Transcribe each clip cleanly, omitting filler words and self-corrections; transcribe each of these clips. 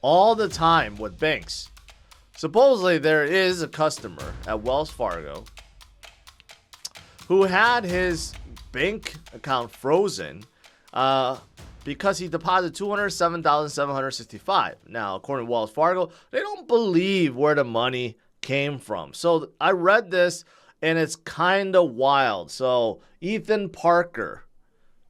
all the time with banks. Supposedly, there is a customer at Wells Fargo who had his bank account frozen because he deposited $207,765. Now, according to Wells Fargo, they don't believe where the money came from. So I read this, and it's kind of wild. So Ethan Parker,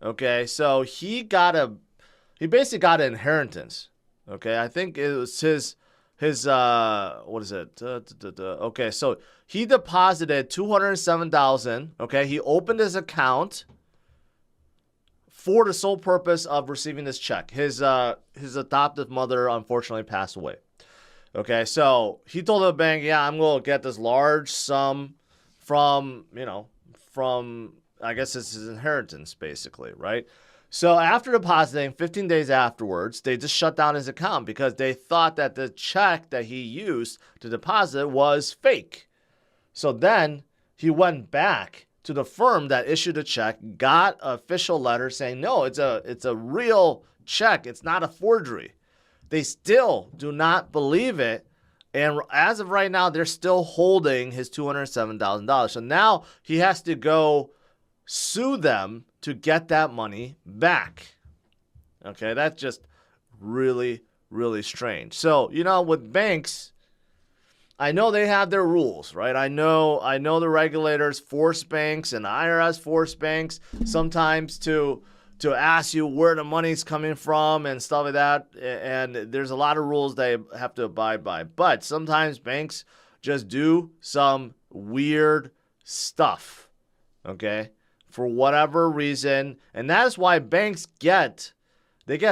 okay, so he basically got an inheritance. Okay, I think it was his what is it? Okay, so he deposited $207,000. Okay, he opened his account for the sole purpose of receiving this check. His adoptive mother unfortunately passed away. Okay, so he told the bank, yeah, I'm going to get this large sum from I guess it's his inheritance, basically, right? So after depositing, 15 days afterwards, they just shut down his account because they thought that the check that he used to deposit was fake. So then he went back to the firm that issued the check, got an official letter saying, no, it's a real check. It's not a forgery. They still do not believe it. And as of right now, they're still holding his $207,000. So now he has to go sue them to get that money back. Okay, that's just really, really strange. So, with banks, I know they have their rules, right? I know the regulators force banks and the IRS force banks sometimes to ask you where the money's coming from and stuff like that. And there's a lot of rules they have to abide by. But sometimes banks just do some weird stuff, okay, for whatever reason. And that's why banks get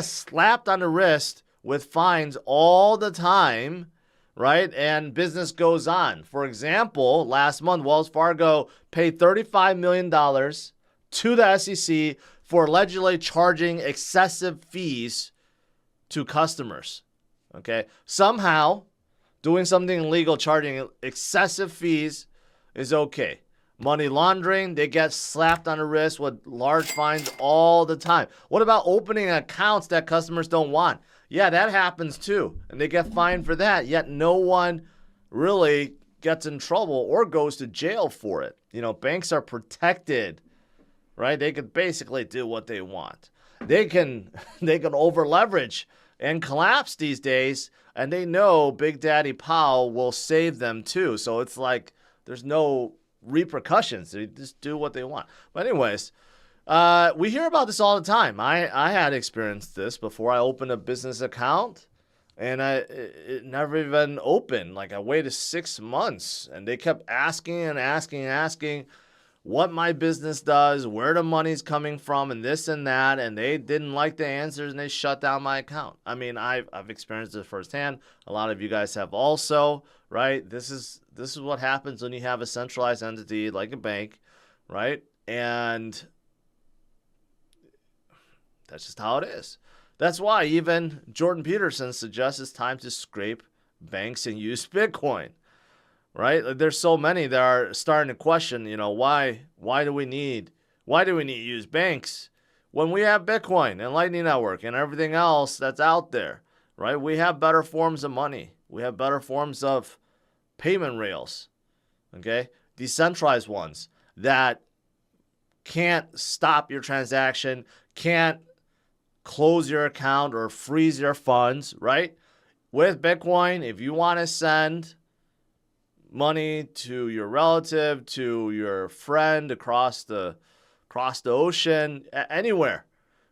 slapped on the wrist with fines all the time, right? And business goes on. For example, last month, Wells Fargo paid $35 million to the SEC for allegedly charging excessive fees to customers. Okay? Somehow, doing something illegal, charging excessive fees is okay. Money laundering, they get slapped on the wrist with large fines all the time. What about opening accounts that customers don't want? Yeah, that happens too. And they get fined for that, yet no one really gets in trouble or goes to jail for it. Banks are protected, right? They can basically do what they want. They can over leverage and collapse these days, and they know Big Daddy Powell will save them too. So it's like there's no repercussions. They just do what they want. But anyways, we hear about this all the time. I had experienced this before I opened a business account, and it never even opened. Like, I waited 6 months, and they kept asking what my business does, where the money's coming from, and this and that, and they didn't like the answers, and they shut down my account. I mean, I've experienced it firsthand. A lot of you guys have also, right? This is what happens when you have a centralized entity like a bank, right? And that's just how it is. That's why even Jordan Peterson suggests it's time to scrape banks and use Bitcoin, right? There's so many that are starting to question, why do we need to use banks when we have Bitcoin and Lightning Network and everything else that's out there, right? We have better forms of money. We have better forms of payment rails, okay? Decentralized ones that can't stop your transaction, can't close your account or freeze your funds, right? With Bitcoin, if you want to send money to your relative, to your friend across the ocean, anywhere,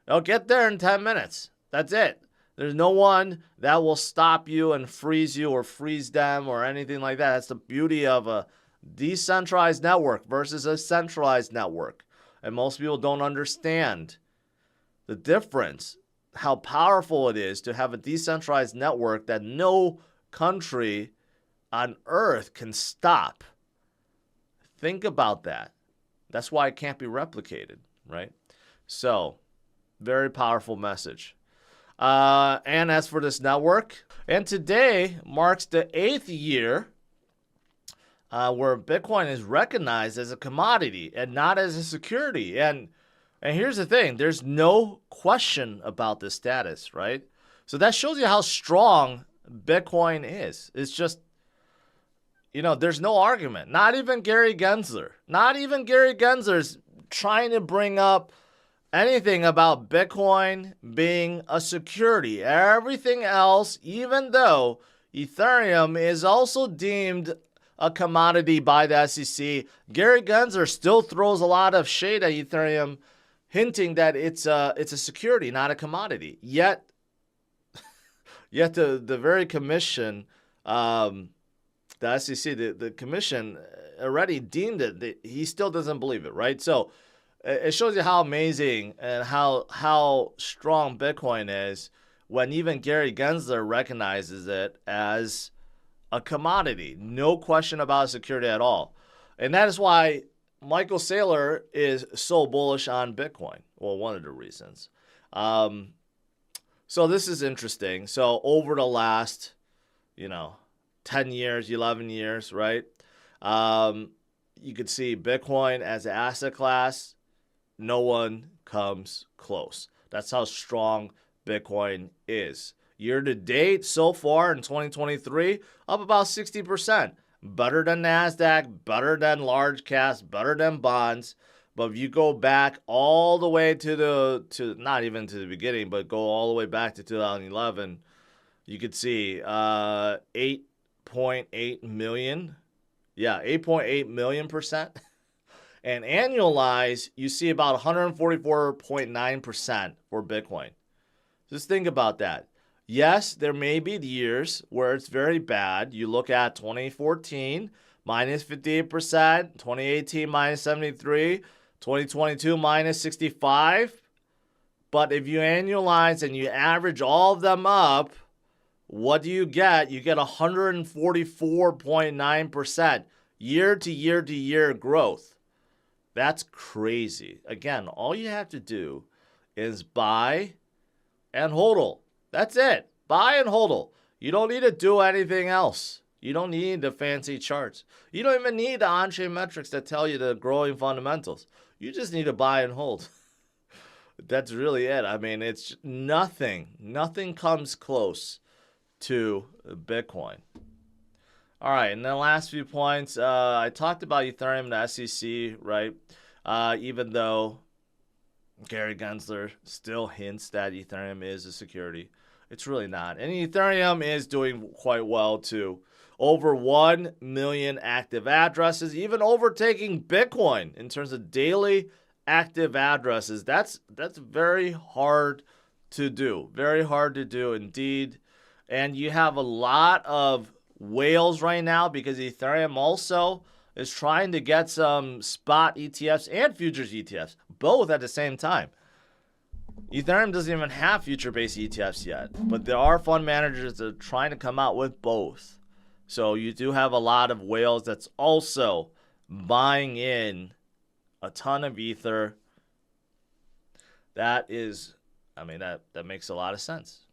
they'll get there in 10 minutes. That's it. There's no one that will stop you and freeze you or freeze them or anything like that. That's the beauty of a decentralized network versus a centralized network. And most people don't understand the difference, how powerful it is to have a decentralized network that no country on earth can stop. Think about that. That's why it can't be replicated, right? So, very powerful message. And as for this network, and today marks the 8th year where Bitcoin is recognized as a commodity and not as a security. And here's the thing, there's no question about this status, right? So that shows you how strong Bitcoin is. It's just, there's no argument. Not even Gary Gensler. Not even Gary Gensler's trying to bring up anything about Bitcoin being a security. Everything else, even though Ethereum is also deemed a commodity by the SEC, Gary Gensler still throws a lot of shade at Ethereum, hinting that it's a security, not a commodity. Yet the very commission, the SEC, the commission already deemed it. He still doesn't believe it, right? So it shows you how amazing and how strong Bitcoin is when even Gary Gensler recognizes it as a commodity. No question about security at all. And that is why Michael Saylor is so bullish on Bitcoin. Well, one of the reasons. So this is interesting. So over the last, 10 years, 11 years, right? You could see Bitcoin as an asset class. No one comes close. That's how strong Bitcoin is. Year to date, so far in 2023, up about 60%. Better than NASDAQ, better than large caps, better than bonds. But if you go back all the way to not even to the beginning, but go all the way back to 2011, you could see 8.8 million. Yeah, 8.8 million %. And annualized, you see about 144.9% for Bitcoin. Just think about that. Yes, there may be years where it's very bad. You look at 2014, minus 58%, 2018, minus 73%, 2022, minus 65%. But if you annualize and you average all of them up, what do you get? You get 144.9% year to year to year growth. That's crazy. Again, all you have to do is buy and hodl. That's it. Buy and hodl. You don't need to do anything else. You don't need the fancy charts. You don't even need the on-chain metrics that tell you the growing fundamentals. You just need to buy and hold. That's really it. I mean, it's nothing. Nothing comes close to Bitcoin. All right, and then last few points. I talked about Ethereum, the SEC, right? Even though Gary Gensler still hints that Ethereum is a security, it's really not. And Ethereum is doing quite well too. Over 1 million active addresses, even overtaking Bitcoin in terms of daily active addresses. That's very hard to do. Very hard to do indeed. And you have a lot of whales right now because Ethereum also is trying to get some spot ETFs and futures ETFs, both at the same time. Ethereum doesn't even have future-based ETFs yet, but there are fund managers that are trying to come out with both. So you do have a lot of whales that's also buying in a ton of Ether. That is, that makes a lot of sense.